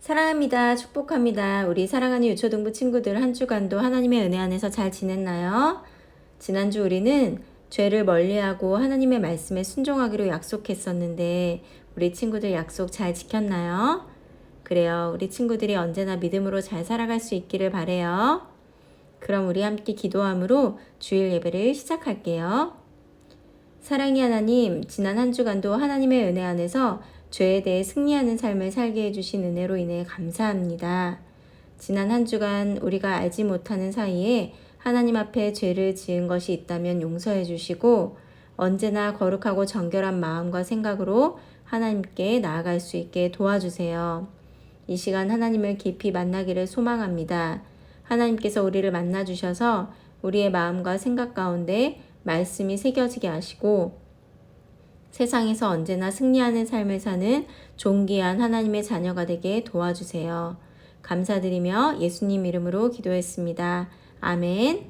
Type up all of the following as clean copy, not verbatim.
사랑합니다. 축복합니다. 우리 사랑하는 유초등부 친구들 한 주간도 하나님의 은혜 안에서 잘 지냈나요? 지난주 우리는 죄를 멀리하고 하나님의 말씀에 순종하기로 약속했었는데 우리 친구들 약속 잘 지켰나요? 그래요. 우리 친구들이 언제나 믿음으로 잘 살아갈 수 있기를 바래요. 그럼 우리 함께 기도함으로 주일 예배를 시작할게요. 사랑의 하나님, 지난 한 주간도 하나님의 은혜 안에서 죄에 대해 승리하는 삶을 살게 해주신 은혜로 인해 감사합니다. 지난 한 주간 우리가 알지 못하는 사이에 하나님 앞에 죄를 지은 것이 있다면 용서해 주시고 언제나 거룩하고 정결한 마음과 생각으로 하나님께 나아갈 수 있게 도와주세요. 이 시간 하나님을 깊이 만나기를 소망합니다. 하나님께서 우리를 만나주셔서 우리의 마음과 생각 가운데 말씀이 새겨지게 하시고 세상에서 언제나 승리하는 삶을 사는 존귀한 하나님의 자녀가 되게 도와주세요. 감사드리며 예수님 이름으로 기도했습니다. 아멘.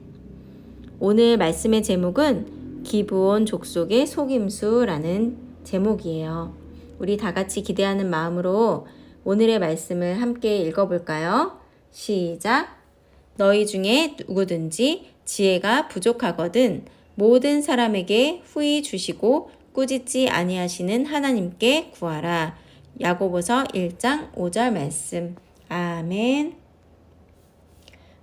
오늘 말씀의 제목은 기브온 족속의 속임수라는 제목이에요. 우리 다 같이 기대하는 마음으로 오늘의 말씀을 함께 읽어볼까요? 시작. 너희 중에 누구든지 지혜가 부족하거든 모든 사람에게 후히 주시고 꾸짖지 아니하시는 하나님께 구하라. 야고보서 1장 5절 말씀. 아멘.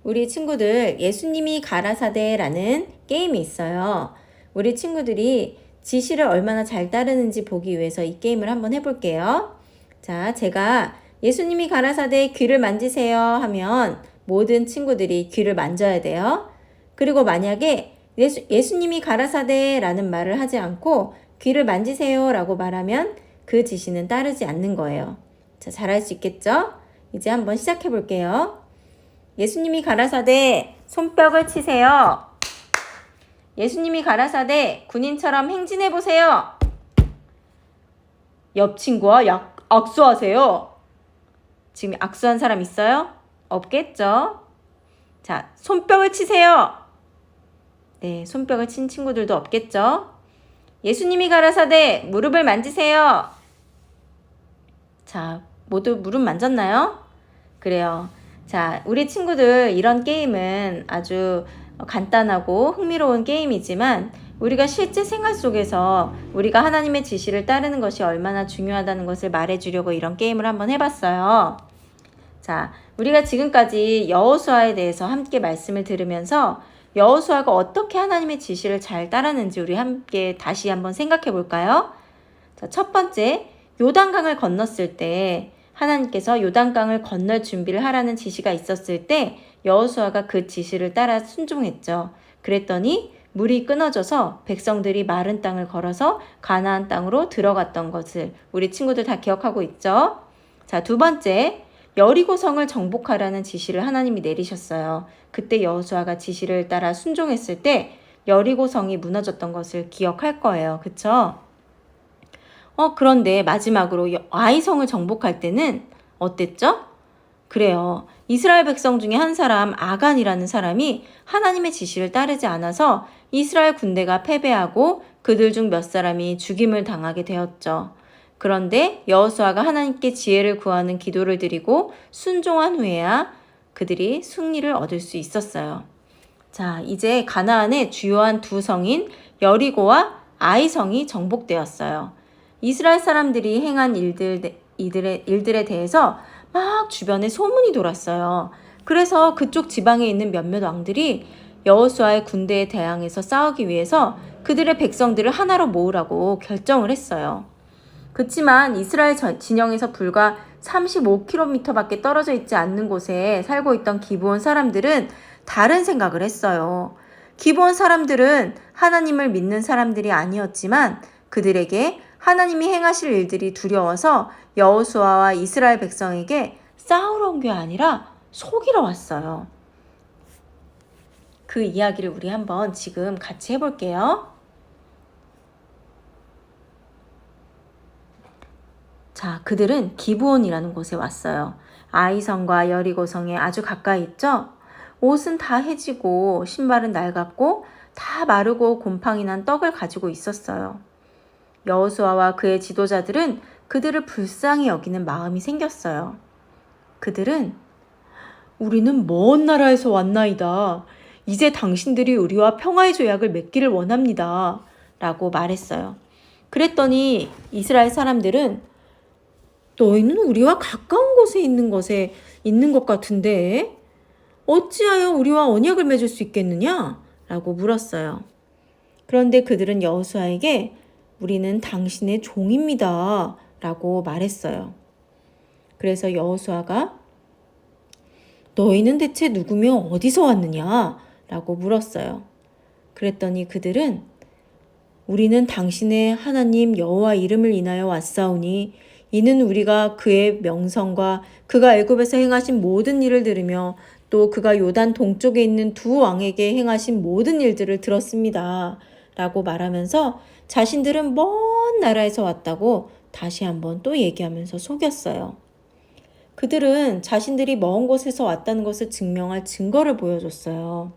우리 친구들 예수님이 가라사대라는 게임이 있어요. 우리 친구들이 지시를 얼마나 잘 따르는지 보기 위해서 이 게임을 한번 해볼게요. 자, 제가 예수님이 가라사대 귀를 만지세요 하면 모든 친구들이 귀를 만져야 돼요. 그리고 만약에 예수님이 가라사대 라는 말을 하지 않고 귀를 만지세요 라고 말하면 그 지시는 따르지 않는 거예요. 자, 잘할 수 있겠죠? 이제 한번 시작해 볼게요. 예수님이 가라사대 손뼉을 치세요. 예수님이 가라사대 군인처럼 행진해 보세요. 옆 친구와 악수하세요. 지금 악수한 사람 있어요? 없겠죠? 자, 손뼉을 치세요. 네, 손뼉을 친 친구들도 없겠죠? 예수님이 가라사대 무릎을 만지세요. 자, 모두 무릎 만졌나요? 그래요. 자, 우리 친구들 이런 게임은 아주 간단하고 흥미로운 게임이지만 우리가 실제 생활 속에서 우리가 하나님의 지시를 따르는 것이 얼마나 중요하다는 것을 말해주려고 이런 게임을 한번 해봤어요. 자, 우리가 지금까지 여호수아에 대해서 함께 말씀을 들으면서 여호수아가 어떻게 하나님의 지시를 잘 따랐는지 우리 함께 다시 한번 생각해 볼까요? 자, 첫 번째, 요단강을 건넜을 때 하나님께서 요단강을 건널 준비를 하라는 지시가 있었을 때 여호수아가 그 지시를 따라 순종했죠. 그랬더니 물이 끊어져서 백성들이 마른 땅을 걸어서 가나안 땅으로 들어갔던 것을 우리 친구들 다 기억하고 있죠? 자, 두 번째, 여리고성을 정복하라는 지시를 하나님이 내리셨어요. 그때 여호수아가 지시를 따라 순종했을 때 여리고성이 무너졌던 것을 기억할 거예요. 그쵸? 그런데 마지막으로 아이성을 정복할 때는 어땠죠? 그래요. 이스라엘 백성 중에 한 사람 아간이라는 사람이 하나님의 지시를 따르지 않아서 이스라엘 군대가 패배하고 그들 중 몇 사람이 죽임을 당하게 되었죠. 그런데 여호수아가 하나님께 지혜를 구하는 기도를 드리고 순종한 후에야 그들이 승리를 얻을 수 있었어요. 자, 이제 가나안의 주요한 두 성인 여리고와 아이성이 정복되었어요. 이스라엘 사람들이 행한 일들에 대해서 막 주변에 소문이 돌았어요. 그래서 그쪽 지방에 있는 몇몇 왕들이 여호수아의 군대에 대항해서 싸우기 위해서 그들의 백성들을 하나로 모으라고 결정을 했어요. 그렇지만 이스라엘 진영에서 불과 35km밖에 떨어져 있지 않는 곳에 살고 있던 기브온 사람들은 다른 생각을 했어요. 기브온 사람들은 하나님을 믿는 사람들이 아니었지만 그들에게 하나님이 행하실 일들이 두려워서 여호수아와 이스라엘 백성에게 싸우러 온 게 아니라 속이러 왔어요. 그 이야기를 우리 한번 지금 같이 해볼게요. 자, 그들은 기브온이라는 곳에 왔어요. 아이성과 여리고성에 아주 가까이 있죠? 옷은 다 해지고 신발은 낡았고 다 마르고 곰팡이 난 떡을 가지고 있었어요. 여호수아와 그의 지도자들은 그들을 불쌍히 여기는 마음이 생겼어요. 그들은 우리는 먼 나라에서 왔나이다. 이제 당신들이 우리와 평화의 조약을 맺기를 원합니다. 라고 말했어요. 그랬더니 이스라엘 사람들은 너희는 우리와 가까운 곳에 있는 것 같은데 어찌하여 우리와 언약을 맺을 수 있겠느냐? 라고 물었어요. 그런데 그들은 여호수아에게 우리는 당신의 종입니다. 라고 말했어요. 그래서 여호수아가 너희는 대체 누구며 어디서 왔느냐? 라고 물었어요. 그랬더니 그들은 우리는 당신의 하나님 여호와 이름을 인하여 왔사오니 이는 우리가 그의 명성과 그가 애굽에서 행하신 모든 일을 들으며 또 그가 요단 동쪽에 있는 두 왕에게 행하신 모든 일들을 들었습니다. 라고 말하면서 자신들은 먼 나라에서 왔다고 다시 한번 또 얘기하면서 속였어요. 그들은 자신들이 먼 곳에서 왔다는 것을 증명할 증거를 보여줬어요.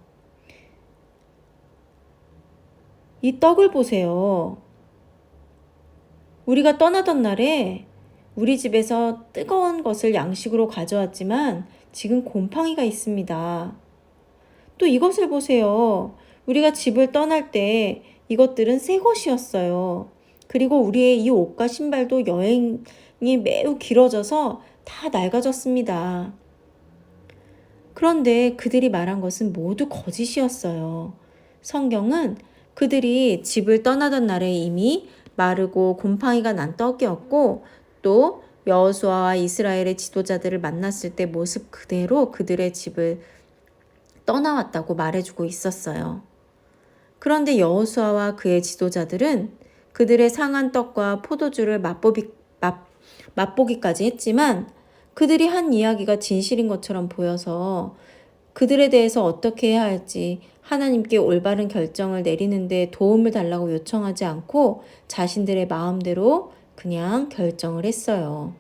이 떡을 보세요. 우리가 떠나던 날에 우리 집에서 뜨거운 것을 양식으로 가져왔지만 지금 곰팡이가 있습니다. 또 이것을 보세요. 우리가 집을 떠날 때 이것들은 새 것이었어요. 그리고 우리의 이 옷과 신발도 여행이 매우 길어져서 다 낡아졌습니다. 그런데 그들이 말한 것은 모두 거짓이었어요. 성경은 그들이 집을 떠나던 날에 이미 마르고 곰팡이가 난 떡이었고 또 여호수아와 이스라엘의 지도자들을 만났을 때 모습 그대로 그들의 집을 떠나왔다고 말해주고 있었어요. 그런데 여호수아와 그의 지도자들은 그들의 상한 떡과 포도주를 맛보기까지 했지만 그들이 한 이야기가 진실인 것처럼 보여서 그들에 대해서 어떻게 해야 할지 하나님께 올바른 결정을 내리는데 도움을 달라고 요청하지 않고 자신들의 마음대로 그냥 결정을 했어요.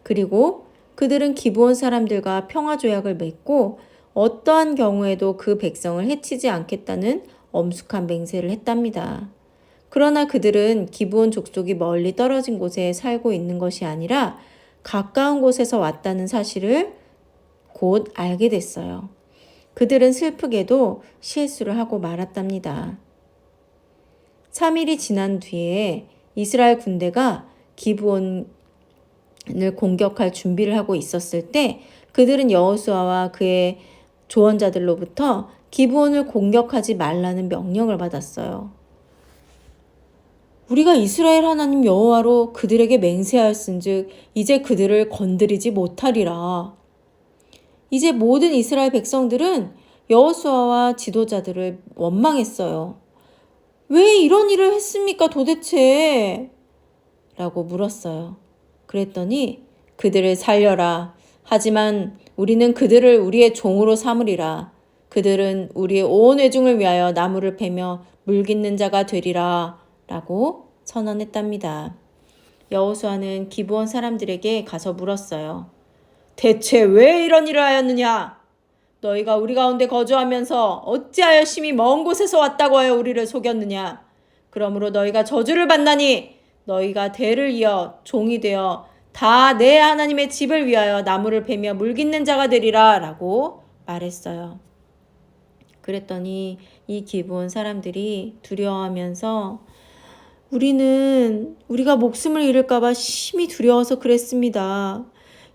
그리고 그들은 기브온 사람들과 평화조약을 맺고 어떠한 경우에도 그 백성을 해치지 않겠다는 엄숙한 맹세를 했답니다. 그러나 그들은 기브온 족속이 멀리 떨어진 곳에 살고 있는 것이 아니라 가까운 곳에서 왔다는 사실을 곧 알게 됐어요. 그들은 슬프게도 실수를 하고 말았답니다. 3일이 지난 뒤에 이스라엘 군대가 기브온을 공격할 준비를 하고 있었을 때 그들은 여호수아와 그의 조언자들로부터 기브온을 공격하지 말라는 명령을 받았어요. 우리가 이스라엘 하나님 여호와로 그들에게 맹세하였은즉 이제 그들을 건드리지 못하리라. 이제 모든 이스라엘 백성들은 여호수아와 지도자들을 원망했어요. 왜 이런 일을 했습니까 도대체? 라고 물었어요. 그랬더니 그들을 살려라. 하지만 우리는 그들을 우리의 종으로 삼으리라. 그들은 우리의 온 회중을 위하여 나무를 베며 물깃는 자가 되리라. 라고 선언했답니다. 여호수아는 기브온 사람들에게 가서 물었어요. 대체 왜 이런 일을 하였느냐? 너희가 우리 가운데 거주하면서 어찌하여 심히 먼 곳에서 왔다고 하여 우리를 속였느냐? 그러므로 너희가 저주를 받나니 너희가 대를 이어 종이 되어 다 내 하나님의 집을 위하여 나무를 베며 물깃는 자가 되리라 라고 말했어요. 그랬더니 이 기브온 사람들이 두려워하면서 우리가 목숨을 잃을까 봐 심히 두려워서 그랬습니다.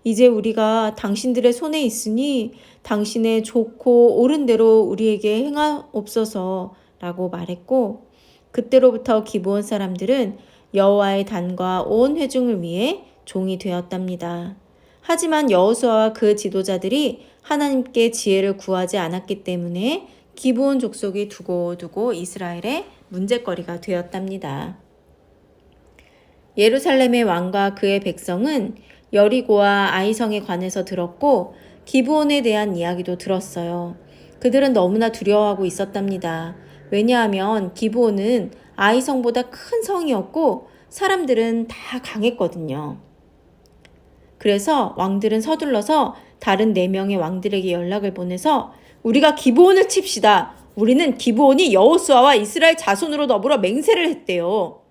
이제 우리가 당신들의 손에 있으니 당신의 좋고 옳은 대로 우리에게 행하옵소서 라고 말했고 그때로부터 기브온 사람들은 여호와의 단과 온 회중을 위해 종이 되었답니다. 하지만 여호수아와 그 지도자들이 하나님께 지혜를 구하지 않았기 때문에 기브온 족속이 두고두고 이스라엘의 문제거리가 되었답니다. 예루살렘의 왕과 그의 백성은 여리고와 아이성에 관해서 들었고 기브온에 대한 이야기도 들었어요. 그들은 너무나 두려워하고 있었답니다. 왜냐하면 기브온은 아이성보다 큰 성이었고 사람들은 다 강했거든요. 그래서 왕들은 서둘러서 다른 4명의 왕들에게 연락을 보내서 우리가 기브온을 칩시다. 우리는 기브온이 여호수아와 이스라엘 자손으로 더불어 맹세를 했대요.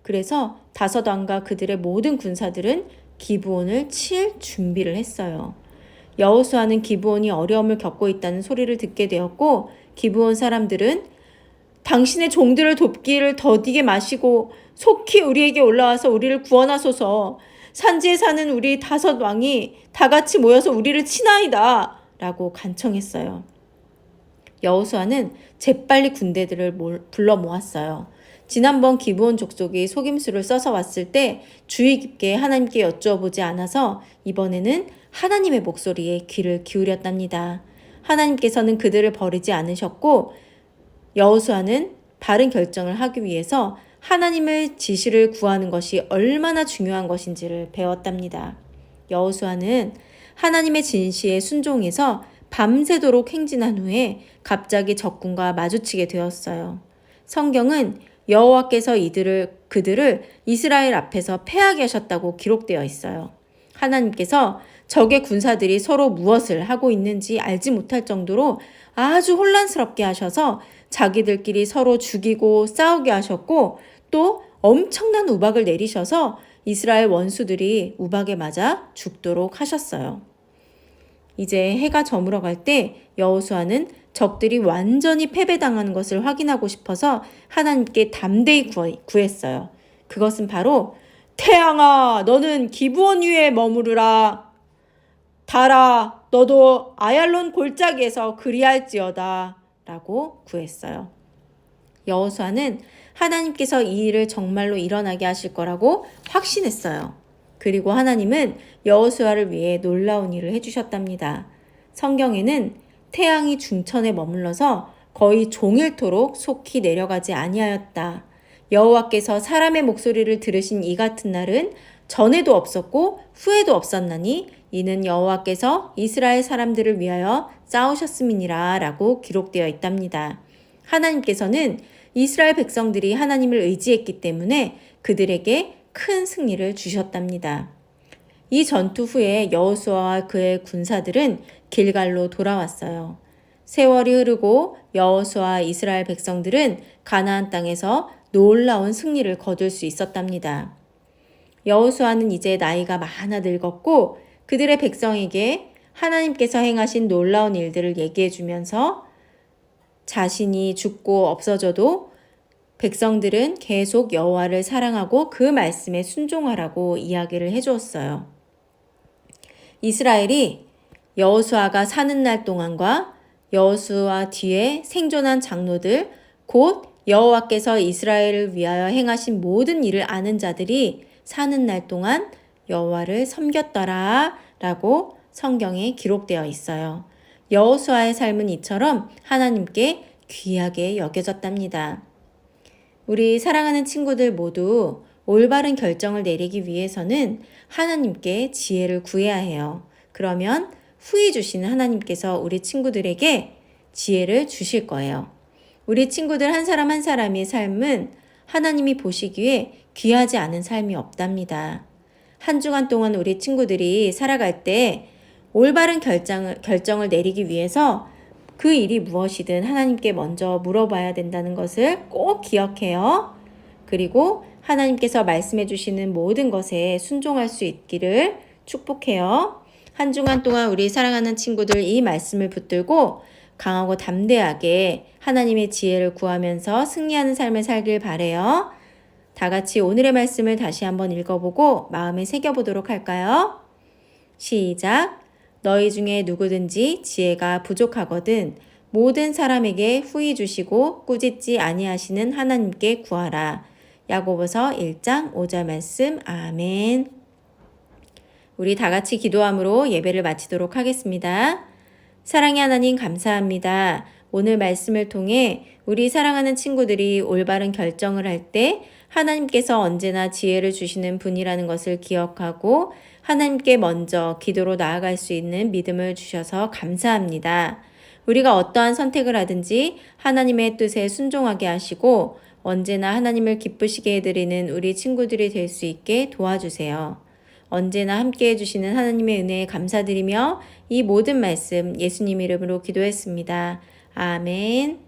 그래서 다섯 왕과 그들의 모든 군사들은 기브온을 칠 준비를 했어요. 여호수아는 기브온이 어려움을 겪고 있다는 소리를 듣게 되었고 기브온 사람들은 당신의 종들을 돕기를 더디게 마시고 속히 우리에게 올라와서 우리를 구원하소서. 산지에 사는 우리 5 왕이 다 같이 모여서 우리를 치나이다 라고 간청했어요. 여호수아는 재빨리 군대들을 불러 모았어요. 지난번 기브온 족속이 속임수를 써서 왔을 때 주의 깊게 하나님께 여쭈어보지 않아서 이번에는 하나님의 목소리에 귀를 기울였답니다. 하나님께서는 그들을 버리지 않으셨고 여호수아는 바른 결정을 하기 위해서 하나님의 지시를 구하는 것이 얼마나 중요한 것인지를 배웠답니다. 여호수아는 하나님의 진시에 순종해서 밤새도록 행진한 후에 갑자기 적군과 마주치게 되었어요. 성경은 여호와께서 그들을 이스라엘 앞에서 패하게 하셨다고 기록되어 있어요. 하나님께서 적의 군사들이 서로 무엇을 하고 있는지 알지 못할 정도로 아주 혼란스럽게 하셔서 자기들끼리 서로 죽이고 싸우게 하셨고 또 엄청난 우박을 내리셔서 이스라엘 원수들이 우박에 맞아 죽도록 하셨어요. 이제 해가 저물어 갈 때 여호수아는 적들이 완전히 패배당하는 것을 확인하고 싶어서 하나님께 담대히 구했어요. 그것은 바로 태양아 너는 기브온 위에 머무르라. 달아 너도 아얄론 골짜기에서 그리할지어다 라고 구했어요. 여호수아는 하나님께서 이 일을 정말로 일어나게 하실 거라고 확신했어요. 그리고 하나님은 여호수아를 위해 놀라운 일을 해주셨답니다. 성경에는 태양이 중천에 머물러서 거의 종일토록 속히 내려가지 아니하였다. 여호와께서 사람의 목소리를 들으신 이 같은 날은 전에도 없었고 후에도 없었나니 이는 여호와께서 이스라엘 사람들을 위하여 싸우셨음이니라 라고 기록되어 있답니다. 하나님께서는 이스라엘 백성들이 하나님을 의지했기 때문에 그들에게 큰 승리를 주셨답니다. 이 전투 후에 여호수아와 그의 군사들은 길갈로 돌아왔어요. 세월이 흐르고 여호수아와 이스라엘 백성들은 가나안 땅에서 놀라운 승리를 거둘 수 있었답니다. 여호수아는 이제 나이가 많아 늙었고 그들의 백성에게 하나님께서 행하신 놀라운 일들을 얘기해 주면서 자신이 죽고 없어져도 백성들은 계속 여호와를 사랑하고 그 말씀에 순종하라고 이야기를 해주었어요. 이스라엘이 여호수아가 사는 날 동안과 여호수아 뒤에 생존한 장로들 곧 여호와께서 이스라엘을 위하여 행하신 모든 일을 아는 자들이 사는 날 동안 여호와를 섬겼더라 라고 성경에 기록되어 있어요. 여호수아의 삶은 이처럼 하나님께 귀하게 여겨졌답니다. 우리 사랑하는 친구들 모두 올바른 결정을 내리기 위해서는 하나님께 지혜를 구해야 해요. 그러면 후히 주시는 하나님께서 우리 친구들에게 지혜를 주실 거예요. 우리 친구들 한 사람 한 사람의 삶은 하나님이 보시기에 귀하지 않은 삶이 없답니다. 한 주간 동안 우리 친구들이 살아갈 때 올바른 결정을 내리기 위해서 그 일이 무엇이든 하나님께 먼저 물어봐야 된다는 것을 꼭 기억해요. 그리고 하나님께서 말씀해 주시는 모든 것에 순종할 수 있기를 축복해요. 한 주간 동안 우리 사랑하는 친구들 이 말씀을 붙들고 강하고 담대하게 하나님의 지혜를 구하면서 승리하는 삶을 살길 바래요. 다 같이 오늘의 말씀을 다시 한번 읽어보고 마음에 새겨보도록 할까요? 시작! 너희 중에 누구든지 지혜가 부족하거든 모든 사람에게 후히 주시고 꾸짖지 아니하시는 하나님께 구하라. 야고보서 1장 5절 말씀. 아멘. 우리 다 같이 기도함으로 예배를 마치도록 하겠습니다. 사랑의 하나님 감사합니다. 오늘 말씀을 통해 우리 사랑하는 친구들이 올바른 결정을 할 때 하나님께서 언제나 지혜를 주시는 분이라는 것을 기억하고 하나님께 먼저 기도로 나아갈 수 있는 믿음을 주셔서 감사합니다. 우리가 어떠한 선택을 하든지 하나님의 뜻에 순종하게 하시고 언제나 하나님을 기쁘시게 해드리는 우리 친구들이 될 수 있게 도와주세요. 언제나 함께 해주시는 하나님의 은혜에 감사드리며 이 모든 말씀 예수님 이름으로 기도했습니다. 아멘.